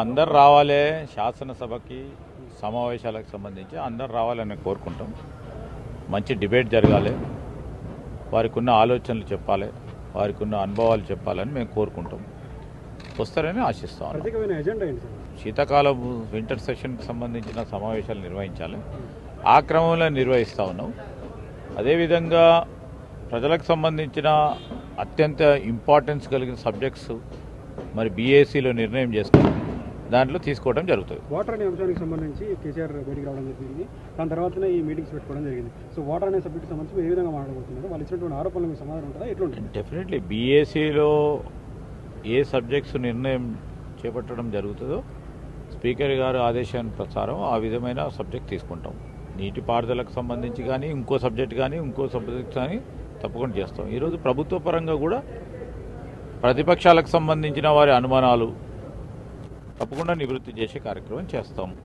అందరు రావాలి శాసనసభకి సమావేశాలకు సంబంధించి అందరు రావాలని కోరుకుంటాం. మంచి డిబేట్ జరగాలి, వారికి ఉన్న ఆలోచనలు చెప్పాలి, వారికి ఉన్న అనుభవాలు చెప్పాలని మేము కోరుకుంటాం. వస్తారని ఆశిస్తాం. శీతాకాలం వింటర్ సెషన్కి సంబంధించిన సమావేశాలు నిర్వహించాలి, ఆ క్రమంలో నిర్వహిస్తూ ఉన్నాం. అదేవిధంగా ప్రజలకు సంబంధించిన అత్యంత ఇంపార్టెన్స్ కలిగిన సబ్జెక్ట్స్ మరి బీఏసీలో నిర్ణయం చేసుకుని దాంట్లో తీసుకోవడం జరుగుతుంది. వాటర్ అనే అంశానికి సంబంధించి కేసీఆర్ బయటికి రావడం జరిగింది, దాని తర్వాతనే ఈ మీటింగ్స్ పెట్టుకోవడం జరిగింది. సో వాటర్ అనే సబ్జెక్ట్ సంబంధించి ఏ విధంగా మాట్లాడబోతున్నారు, వాళ్ళు ఇచ్చినటువంటి ఆరోపణలకు సమాధానం ఉంటుందా, ఎట్లుంటుంది? డెఫినెట్లీ బీఏసీలో ఏ సబ్జెక్ట్స్ నిర్ణయం చేపట్టడం జరుగుతుందో స్పీకర్ గారు ఆదేశాన్ని ప్రకారం ఆ విధమైన సబ్జెక్ట్ తీసుకుంటాం. నీటిపారుదలకు సంబంధించి కానీ ఇంకో సబ్జెక్ట్ కానీ ఇంకో సబ్జెక్ట్ కానీ తప్పకుండా చేస్తాం. ఈరోజు ప్రభుత్వ పరంగా కూడా ప్రతిపక్షాలకు సంబంధించిన వారి అనుమానాలు తప్పకుండా నివృత్తి చేసే కార్యక్రమం చేస్తాం.